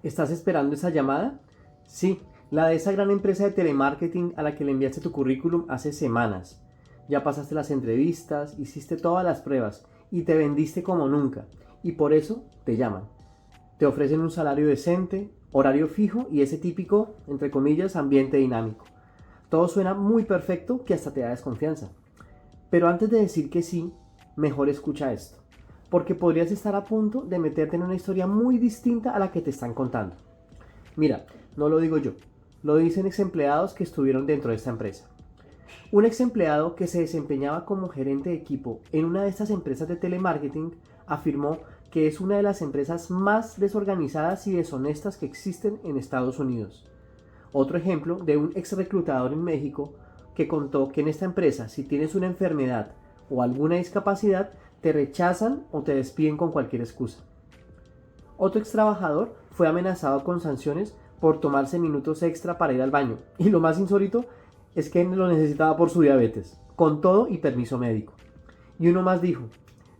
¿Estás esperando esa llamada? Sí, la de esa gran empresa de telemarketing a la que le enviaste tu currículum hace semanas. Ya pasaste las entrevistas, hiciste todas las pruebas y te vendiste como nunca. Y por eso te llaman. Te ofrecen un salario decente, horario fijo y ese típico, entre comillas, ambiente dinámico. Todo suena muy perfecto que hasta te da desconfianza. Pero antes de decir que sí, mejor escucha esto, porque podrías estar a punto de meterte en una historia muy distinta a la que te están contando. Mira, no lo digo yo, lo dicen ex empleados que estuvieron dentro de esta empresa. Un ex empleado que se desempeñaba como gerente de equipo en una de estas empresas de telemarketing afirmó que es una de las empresas más desorganizadas y deshonestas que existen en Estados Unidos. Otro ejemplo de un ex reclutador en México que contó que en esta empresa, si tienes una enfermedad o alguna discapacidad, te rechazan o te despiden con cualquier excusa. Otro ex trabajador fue amenazado con sanciones por tomarse minutos extra para ir al baño. Y lo más insólito es que lo necesitaba por su diabetes, con todo y permiso médico. Y uno más dijo,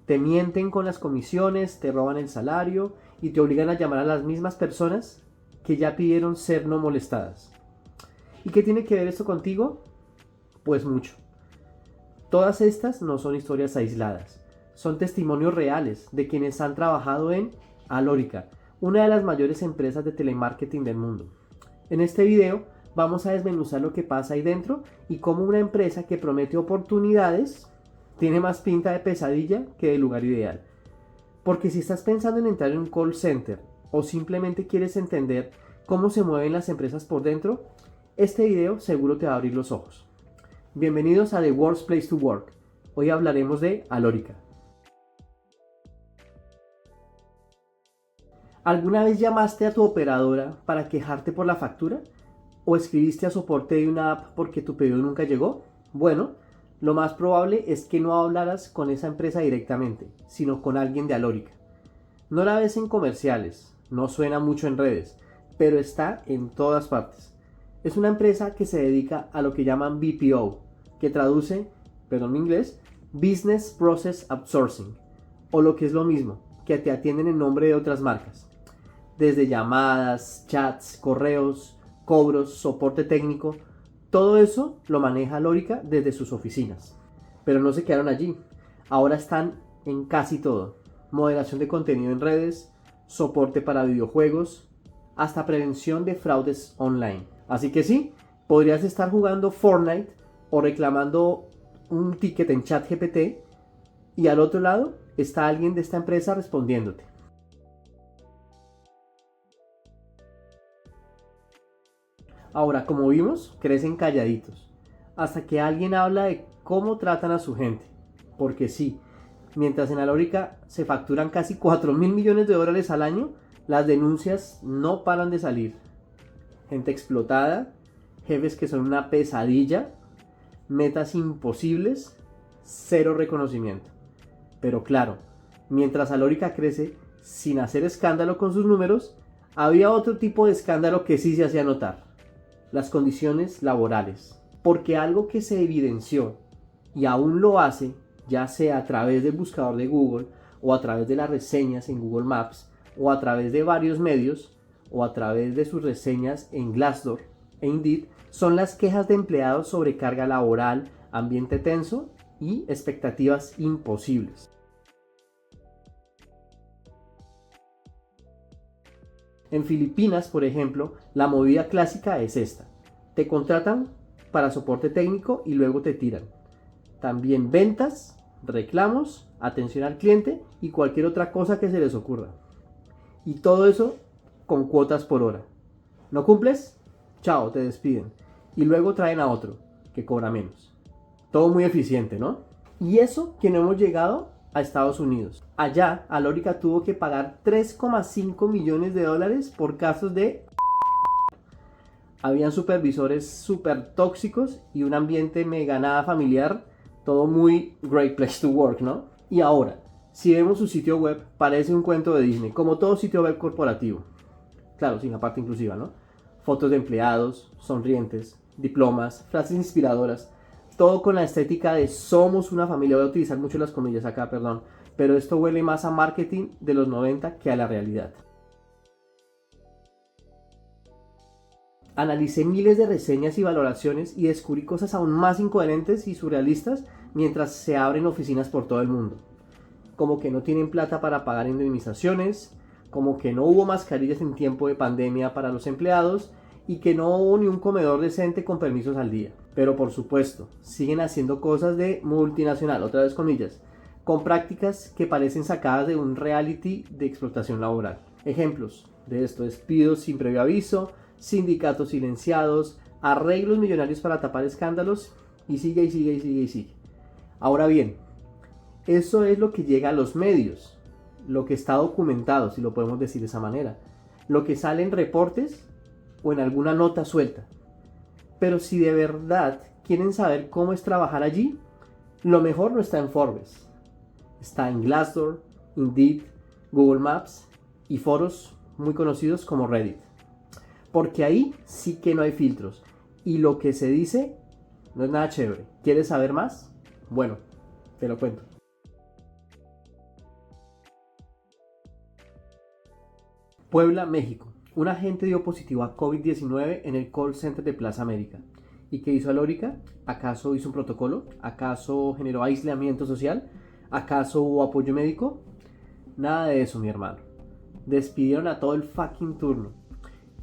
te mienten con las comisiones, te roban el salario y te obligan a llamar a las mismas personas que ya pidieron ser no molestadas. ¿Y qué tiene que ver esto contigo? Pues mucho. Todas estas no son historias aisladas, son testimonios reales de quienes han trabajado en Alorica, una de las mayores empresas de telemarketing del mundo. En este video vamos a desmenuzar lo que pasa ahí dentro y cómo una empresa que promete oportunidades tiene más pinta de pesadilla que de lugar ideal. Porque si estás pensando en entrar en un call center o simplemente quieres entender cómo se mueven las empresas por dentro, este video seguro te va a abrir los ojos. Bienvenidos a The Worst Place to Work. Hoy hablaremos de Alorica. ¿Alguna vez llamaste a tu operadora para quejarte por la factura? ¿O escribiste a soporte de una app porque tu pedido nunca llegó? Bueno, lo más probable es que no hablaras con esa empresa directamente, sino con alguien de Alorica. No la ves en comerciales, no suena mucho en redes, pero está en todas partes. Es una empresa que se dedica a lo que llaman BPO, que traduce, perdón mi inglés, Business Process Outsourcing, o lo que es lo mismo, que te atienden en nombre de otras marcas. Desde llamadas, chats, correos, cobros, soporte técnico, todo eso lo maneja Alorica desde sus oficinas. Pero no se quedaron allí, ahora están en casi todo. Moderación de contenido en redes, soporte para videojuegos, hasta prevención de fraudes online. Así que sí, podrías estar jugando Fortnite o reclamando un ticket en ChatGPT y al otro lado está alguien de esta empresa respondiéndote. Ahora, como vimos, crecen calladitos, hasta que alguien habla de cómo tratan a su gente. Porque sí, mientras en Alorica se facturan casi 4.000 millones de dólares al año, las denuncias no paran de salir. Gente explotada, jefes que son una pesadilla, metas imposibles, cero reconocimiento. Pero claro, mientras Alorica crece sin hacer escándalo con sus números, había otro tipo de escándalo que sí se hacía notar: las condiciones laborales. Porque algo que se evidenció y aún lo hace, ya sea a través del buscador de Google o a través de las reseñas en Google Maps o a través de varios medios o a través de sus reseñas en Glassdoor e Indeed, son las quejas de empleados sobre carga laboral, ambiente tenso y expectativas imposibles. En Filipinas, por ejemplo, la movida clásica es esta: te contratan para soporte técnico y luego te tiran. También ventas, reclamos, atención al cliente y cualquier otra cosa que se les ocurra. Y todo eso con cuotas por hora. ¿No cumples? Chao, te despiden. Y luego traen a otro que cobra menos. Todo muy eficiente, ¿no? Y eso que no hemos llegado a Estados Unidos. Allá, Alorica tuvo que pagar 3,5 millones de dólares por casos de... Habían supervisores súper tóxicos y un ambiente mega nada familiar. Todo muy great place to work, ¿no? Y ahora, si vemos su sitio web, parece un cuento de Disney, como todo sitio web corporativo. Claro, sin la parte inclusiva, ¿no? Fotos de empleados, sonrientes, diplomas, frases inspiradoras, todo con la estética de somos una familia. Voy a utilizar mucho las comillas acá, perdón, pero esto huele más a marketing de los 90 que a la realidad. Analicé miles de reseñas y valoraciones y descubrí cosas aún más incoherentes y surrealistas mientras se abren oficinas por todo el mundo. Como que no tienen plata para pagar indemnizaciones, como que no hubo mascarillas en tiempo de pandemia para los empleados y que no hubo ni un comedor decente con permisos al día. Pero por supuesto, siguen haciendo cosas de multinacional, otra vez comillas, con prácticas que parecen sacadas de un reality de explotación laboral. Ejemplos de esto: despidos sin previo aviso, sindicatos silenciados, arreglos millonarios para tapar escándalos y sigue y sigue y sigue y sigue. Ahora bien, eso es lo que llega a los medios, lo que está documentado, si lo podemos decir de esa manera, lo que sale en reportes o en alguna nota suelta. Pero si de verdad quieren saber cómo es trabajar allí, lo mejor no está en Forbes. Está en Glassdoor, Indeed, Google Maps y foros muy conocidos como Reddit. Porque ahí sí que no hay filtros. Y lo que se dice no es nada chévere. ¿Quieres saber más? Bueno, te lo cuento. Puebla, México. Un agente dio positivo a COVID-19 en el call center de Plaza América. ¿Y qué hizo Alórica? ¿Acaso hizo un protocolo? ¿Acaso generó aislamiento social? ¿Acaso hubo apoyo médico? Nada de eso, mi hermano. Despidieron a todo el fucking turno.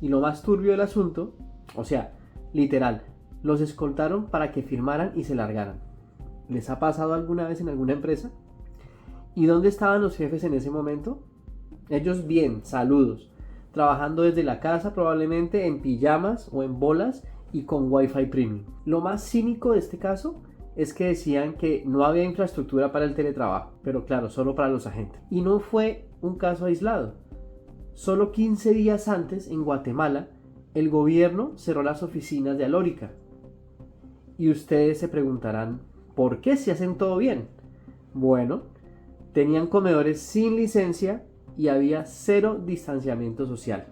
Y lo más turbio del asunto, o sea, literal, los escoltaron para que firmaran y se largaran. ¿Les ha pasado alguna vez en alguna empresa? ¿Y dónde estaban los jefes en ese momento? Ellos bien, saludos, trabajando desde la casa probablemente en pijamas o en bolas y con wifi premium. Lo más cínico de este caso es que decían que no había infraestructura para el teletrabajo, pero claro, solo para los agentes. Y no fue un caso aislado. Solo 15 días antes, en Guatemala, el gobierno cerró las oficinas de Alórica. Y ustedes se preguntarán, ¿por qué si hacen todo bien? Bueno, tenían comedores sin licencia y había 0 distanciamiento social.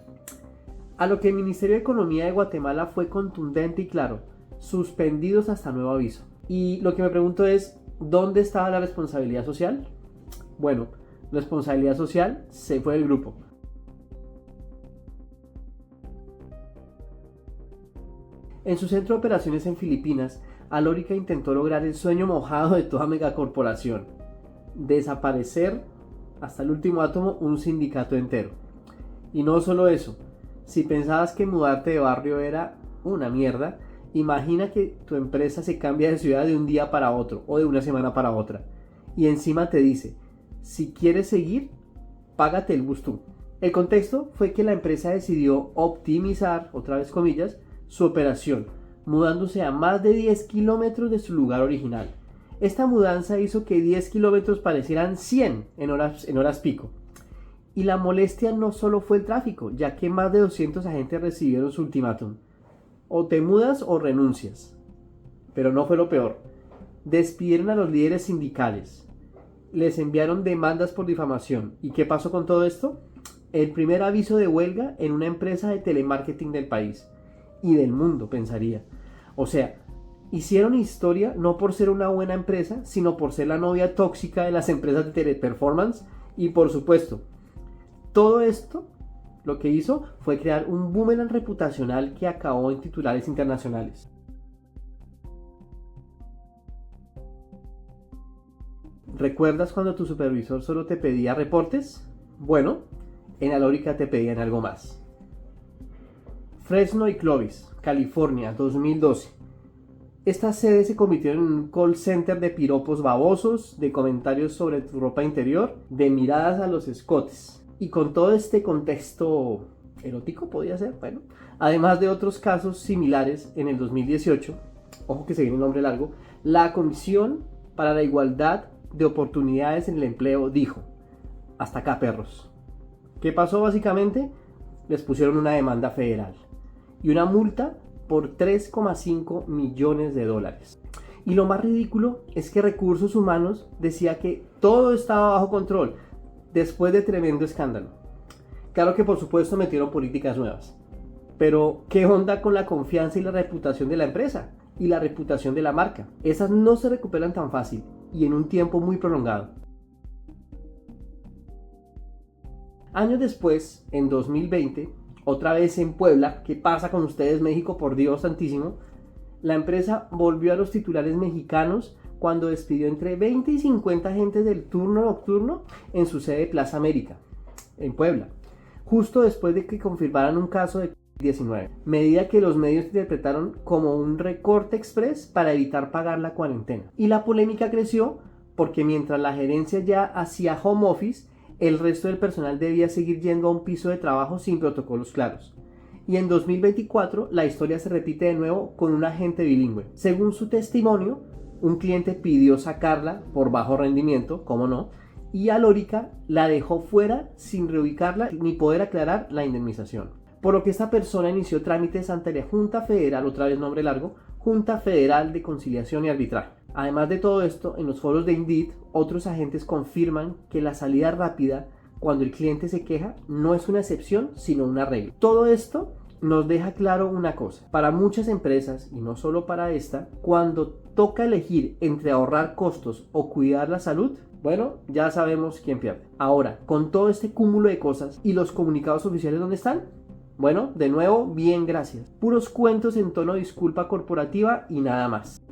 A lo que el Ministerio de Economía de Guatemala fue contundente y claro: suspendidos hasta nuevo aviso. Y lo que me pregunto es, ¿dónde estaba la responsabilidad social? Bueno, responsabilidad social se fue del grupo. En su centro de operaciones en Filipinas, Alórica intentó lograr el sueño mojado de toda megacorporación: desaparecer hasta el último átomo un sindicato entero. Y no solo eso, si pensabas que mudarte de barrio era una mierda, imagina que tu empresa se cambia de ciudad de un día para otro o de una semana para otra. Y encima te dice, si quieres seguir, págate el bus tú. El contexto fue que la empresa decidió optimizar, otra vez comillas, su operación, mudándose a más de 10 kilómetros de su lugar original. Esta mudanza hizo que 10 kilómetros parecieran 100 en horas pico. Y la molestia no solo fue el tráfico, ya que más de 200 agentes recibieron su ultimátum: o te mudas o renuncias. Pero no fue lo peor. Despidieron a los líderes sindicales. Les enviaron demandas por difamación. ¿Y qué pasó con todo esto? El primer aviso de huelga en una empresa de telemarketing del país. Y del mundo, pensaría. O sea, hicieron historia no por ser una buena empresa, sino por ser la novia tóxica de las empresas de teleperformance. Y por supuesto, todo esto lo que hizo fue crear un boomerang reputacional que acabó en titulares internacionales. ¿Recuerdas cuando tu supervisor solo te pedía reportes? Bueno, en Alórica te pedían algo más. Fresno y Clovis, California, 2012. Estas sedes se convirtieron en un call center de piropos babosos, de comentarios sobre tu ropa interior, de miradas a los escotes. Y con todo este contexto erótico, podría ser, bueno, además de otros casos similares, en el 2018, ojo que se viene un nombre largo, la Comisión para la Igualdad de Oportunidades en el Empleo dijo: hasta acá, perros. ¿Qué pasó básicamente? Les pusieron una demanda federal y una multa por 3,5 millones de dólares. Y lo más ridículo es que Recursos Humanos decía que todo estaba bajo control después de tremendo escándalo. Claro que por supuesto metieron políticas nuevas, pero ¿qué onda con la confianza y la reputación de la empresa? Y la reputación de la marca. Esas no se recuperan tan fácil y en un tiempo muy prolongado. Años después, en 2020, otra vez en Puebla. ¿Qué pasa con ustedes, México? Por Dios santísimo. La empresa volvió a los titulares mexicanos cuando despidió entre 20 y 50 agentes del turno nocturno en su sede de Plaza América, en Puebla, justo después de que confirmaran un caso de COVID-19, medida que los medios interpretaron como un recorte express para evitar pagar la cuarentena. Y la polémica creció porque mientras la gerencia ya hacía home office, el resto del personal debía seguir yendo a un piso de trabajo sin protocolos claros. Y en 2024 la historia se repite de nuevo con un agente bilingüe. Según su testimonio, un cliente pidió sacarla por bajo rendimiento, cómo no, y Alórica la dejó fuera sin reubicarla ni poder aclarar la indemnización. Por lo que esta persona inició trámites ante la Junta Federal, otra vez nombre largo, Junta Federal de Conciliación y Arbitraje. Además de todo esto, en los foros de Indeed, otros agentes confirman que la salida rápida cuando el cliente se queja no es una excepción, sino una regla. Todo esto nos deja claro una cosa. Para muchas empresas, y no solo para esta, cuando toca elegir entre ahorrar costos o cuidar la salud, bueno, ya sabemos quién pierde. Ahora, con todo este cúmulo de cosas y los comunicados oficiales, ¿dónde están? Bueno, de nuevo, bien, gracias. Puros cuentos en tono de disculpa corporativa y nada más.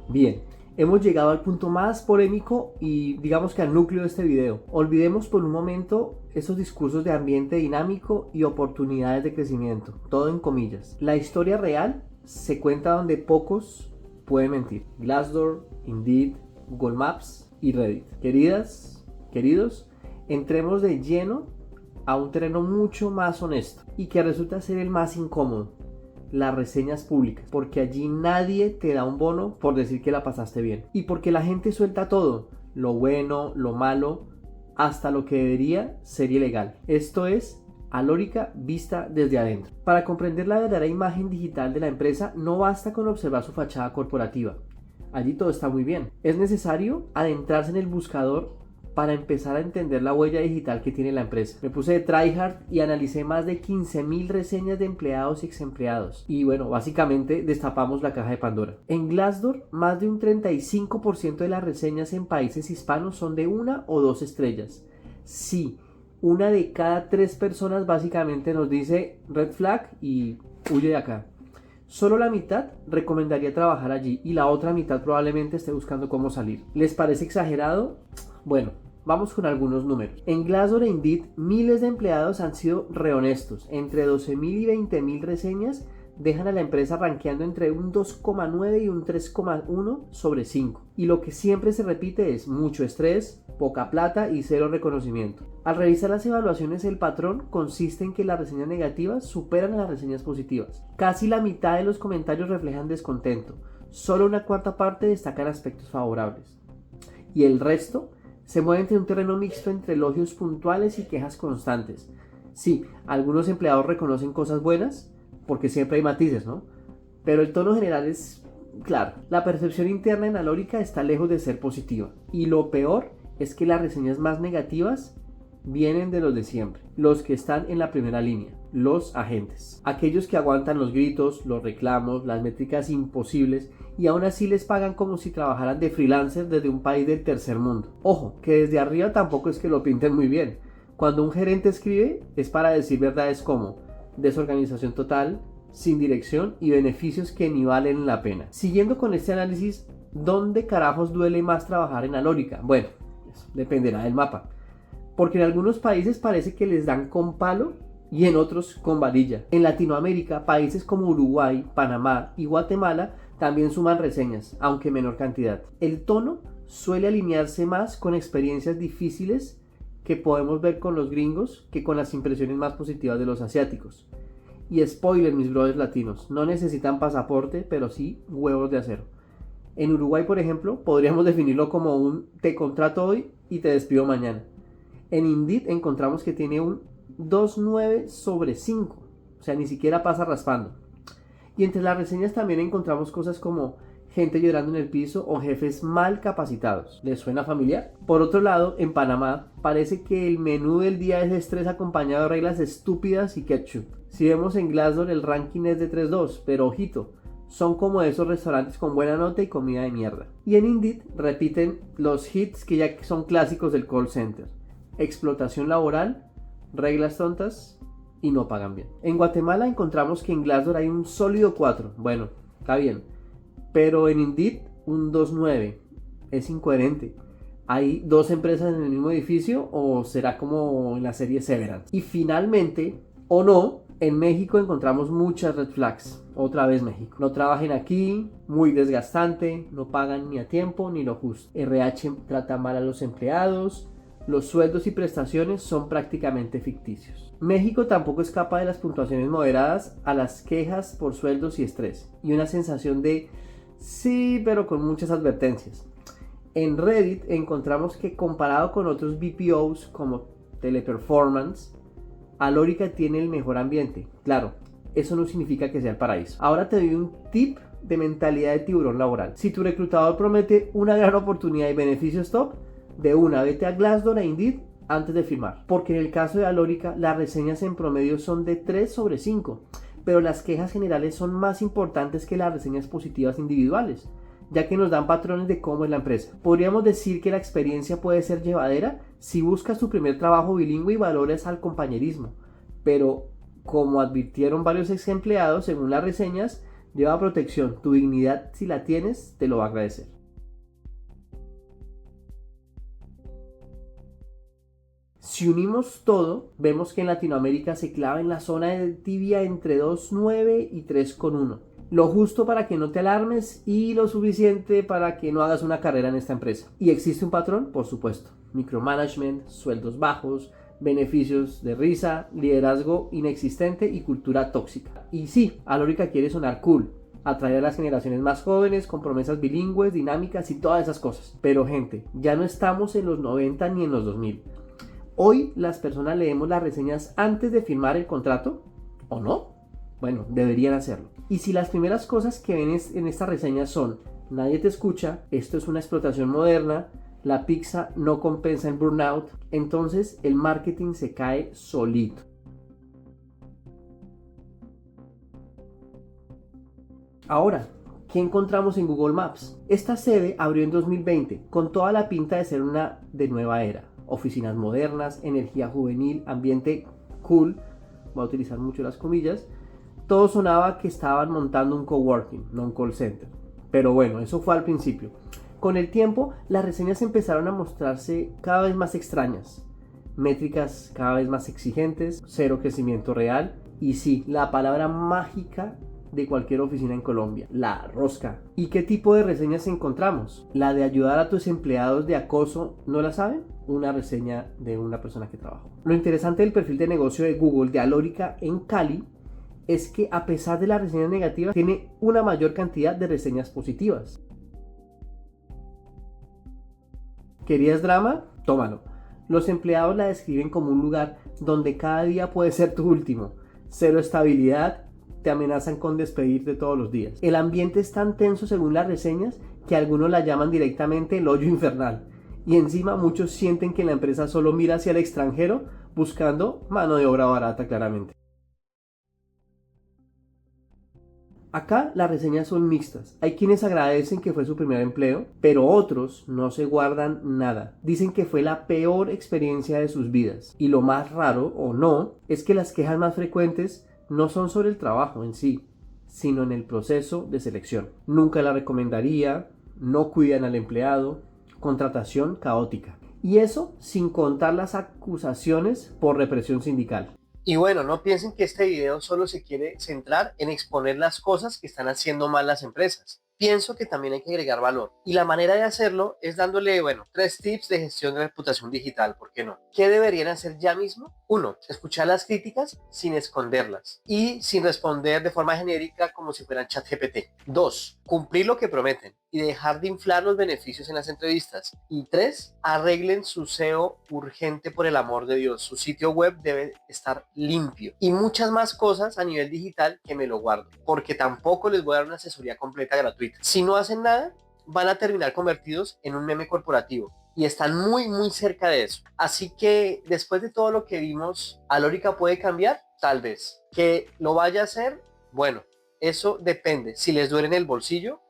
Bien, hemos llegado al punto más polémico y digamos que al núcleo de este video. Olvidemos por un momento esos discursos de ambiente dinámico y oportunidades de crecimiento, todo en comillas. La historia real se cuenta donde pocos pueden mentir. Glassdoor, Indeed, Google Maps y Reddit. Queridos, entremos de lleno a un terreno mucho más honesto y que resulta ser el más incómodo. Las reseñas públicas, porque allí nadie te da un bono por decir que la pasaste bien y porque la gente suelta todo, lo bueno, lo malo, hasta lo que debería ser ilegal. Esto es Alórica vista desde adentro. Para comprender la verdadera imagen digital de la empresa no basta con observar su fachada corporativa. Allí todo está muy bien. Es necesario adentrarse en el buscador para empezar a entender la huella digital que tiene la empresa. Me puse de tryhard y analicé más de 15.000 reseñas de empleados y exempleados. Y bueno, básicamente destapamos la caja de Pandora. En Glassdoor, más de un 35% de las reseñas en países hispanos son de 1 o 2 estrellas. Sí, una de cada 3 personas básicamente nos dice red flag y huye de acá. Solo la mitad recomendaría trabajar allí y la otra mitad probablemente esté buscando cómo salir. ¿Les parece exagerado? Bueno, vamos con algunos números. En Glassdoor e Indeed, miles de empleados han sido rehonestos. Entre 12.000 y 20.000 reseñas dejan a la empresa rankeando entre un 2,9 y un 3,1 sobre 5. Y lo que siempre se repite es mucho estrés, poca plata y cero reconocimiento. Al revisar las evaluaciones, el patrón consiste en que las reseñas negativas superan a las reseñas positivas. Casi la mitad de los comentarios reflejan descontento. Solo una cuarta parte destacan aspectos favorables. Y el resto se mueve entre un terreno mixto entre elogios puntuales y quejas constantes. Sí, algunos empleados reconocen cosas buenas, porque siempre hay matices, ¿no? Pero el tono general es claro. La percepción interna en Alórica está lejos de ser positiva. Y lo peor es que las reseñas más negativas vienen de los de siempre, los que están en la primera línea, los agentes. Aquellos que aguantan los gritos, los reclamos, las métricas imposibles y aún así les pagan como si trabajaran de freelancer desde un país del tercer mundo. Ojo, que desde arriba tampoco es que lo pinten muy bien. Cuando un gerente escribe es para decir verdades como desorganización total, sin dirección y beneficios que ni valen la pena. Siguiendo con este análisis, ¿dónde carajos duele más trabajar en Alórica? Bueno, eso dependerá del mapa. Porque en algunos países parece que les dan con palo y en otros con varilla. En Latinoamérica, países como Uruguay, Panamá y Guatemala también suman reseñas, aunque en menor cantidad. El tono suele alinearse más con experiencias difíciles que podemos ver con los gringos que con las impresiones más positivas de los asiáticos. Y spoiler, mis brothers latinos, no necesitan pasaporte, pero sí huevos de acero. En Uruguay, por ejemplo, podríamos definirlo como un te contrato hoy y te despido mañana. En Indeed encontramos que tiene un 2,9 sobre 5, o sea, ni siquiera pasa raspando. Y entre las reseñas también encontramos cosas como gente llorando en el piso o jefes mal capacitados. ¿Les suena familiar? Por otro lado, en Panamá parece que el menú del día es estrés acompañado de reglas estúpidas y ketchup. Si vemos en Glassdoor el ranking es de 3.2, pero ojito, son como esos restaurantes con buena nota y comida de mierda. Y en Indeed repiten los hits que ya son clásicos del call center. explotación laboral, reglas tontas y no pagan bien. En Guatemala encontramos que en Glassdoor hay un sólido 4. Bueno, está bien. Pero en Indeed un 2.9. Es incoherente. ¿Hay dos empresas en el mismo edificio o será como en la serie Severance? Y finalmente, o no, en México encontramos muchas red flags. Otra vez México. No trabajen aquí, muy desgastante, no pagan ni a tiempo ni lo justo. RH trata mal a los empleados, los sueldos y prestaciones son prácticamente ficticios. México tampoco escapa de las puntuaciones moderadas a las quejas por sueldos y estrés. Y una sensación de sí, pero con muchas advertencias. En Reddit encontramos que comparado con otros BPOs como Teleperformance, Alorica tiene el mejor ambiente. Claro, eso no significa que sea el paraíso. Ahora te doy un tip de mentalidad de tiburón laboral. Si tu reclutador promete una gran oportunidad y beneficios top, de una vete a Glassdoor e Indeed antes de firmar. Porque en el caso de Alorica, las reseñas en promedio son de 3 sobre 5, pero las quejas generales son más importantes que las reseñas positivas individuales, ya que nos dan patrones de cómo es la empresa. Podríamos decir que la experiencia puede ser llevadera si buscas tu primer trabajo bilingüe y valores al compañerismo, pero como advirtieron varios ex empleados, según las reseñas, lleva protección. Tu dignidad, si la tienes, te lo va a agradecer. Si unimos todo, vemos que en Latinoamérica se clava en la zona de tibia entre 2.9 y 3.1. Lo justo para que no te alarmes y lo suficiente para que no hagas una carrera en esta empresa. ¿Y existe un patrón? Por supuesto. Micromanagement, sueldos bajos, beneficios de risa, liderazgo inexistente y cultura tóxica. Y sí, Alorica quiere sonar cool, atraer a las generaciones más jóvenes con promesas bilingües, dinámicas y todas esas cosas. Pero gente, ya no estamos en los 90 ni en los 2000. Hoy las personas leemos las reseñas antes de firmar el contrato, ¿o no? Bueno, deberían hacerlo. Y si las primeras cosas que ven en esta reseña son: nadie te escucha, esto es una explotación moderna, la pizza no compensa en burnout, entonces el marketing se cae solito. Ahora, ¿qué encontramos en Google Maps? Esta sede abrió en 2020, con toda la pinta de ser una de nueva era. Oficinas modernas, energía juvenil, ambiente cool, voy a utilizar mucho las comillas. Todo sonaba que estaban montando un coworking, no un call center. Pero bueno, eso fue al principio. Con el tiempo, las reseñas empezaron a mostrarse cada vez más extrañas. Métricas cada vez más exigentes, cero crecimiento real. Y sí, la palabra mágica de cualquier oficina en Colombia, la rosca. ¿Y qué tipo de reseñas encontramos? La de ayudar a tus empleados de acoso, ¿no la saben? Una reseña de una persona que trabajó. Lo interesante del perfil de negocio de Google de Alorica en Cali es que a pesar de las reseñas negativas, tiene una mayor cantidad de reseñas positivas. ¿Querías drama? Tómalo. Los empleados la describen como un lugar donde cada día puede ser tu último. Cero estabilidad, te amenazan con despedirte todos los días. El ambiente es tan tenso según las reseñas que algunos la llaman directamente el hoyo infernal. Y encima muchos sienten que la empresa solo mira hacia el extranjero buscando mano de obra barata, claramente. Acá las reseñas son mixtas. Hay quienes agradecen que fue su primer empleo, pero otros no se guardan nada. Dicen que fue la peor experiencia de sus vidas. Y lo más raro, o no, es que las quejas más frecuentes no son sobre el trabajo en sí, sino en el proceso de selección. Nunca la recomendaría, no cuidan al empleado, contratación caótica. Y eso sin contar las acusaciones por represión sindical. Y bueno, no piensen que este video solo se quiere centrar en exponer las cosas que están haciendo mal las empresas. Pienso que también hay que agregar valor. Y la manera de hacerlo es dándole, 3 tips de gestión de reputación digital, ¿por qué no? ¿Qué deberían hacer ya mismo? 1. Escuchar las críticas sin esconderlas y sin responder de forma genérica como si fueran ChatGPT. 2. Cumplir lo que prometen y dejar de inflar los beneficios en las entrevistas. Y 3. Arreglen su SEO urgente, por el amor de Dios. Su sitio web debe estar limpio. Y muchas más cosas a nivel digital que me lo guardo, porque tampoco les voy a dar una asesoría completa gratuita. Si no hacen nada, van a terminar convertidos en un meme corporativo. Y están muy cerca de eso. Así que después de todo lo que vimos, ¿Alorica puede cambiar? Tal vez. ¿Que lo vaya a hacer? Bueno, eso depende. Si les duele en el bolsillo,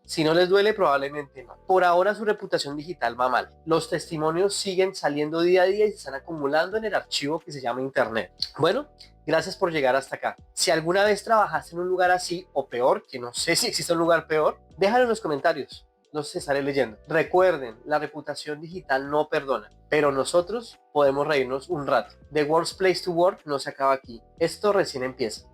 Si no les duele, probablemente no. Por ahora su reputación digital va mal. Los testimonios siguen saliendo día a día y se están acumulando en el archivo que se llama Internet. Bueno, gracias por llegar hasta acá. Si alguna vez trabajaste en un lugar así o peor, que no sé si existe un lugar peor, déjalo en los comentarios. Los estaré leyendo. Recuerden, la reputación digital no perdona, pero nosotros podemos reírnos un rato. The Worst Place to Work no se acaba aquí. Esto recién empieza.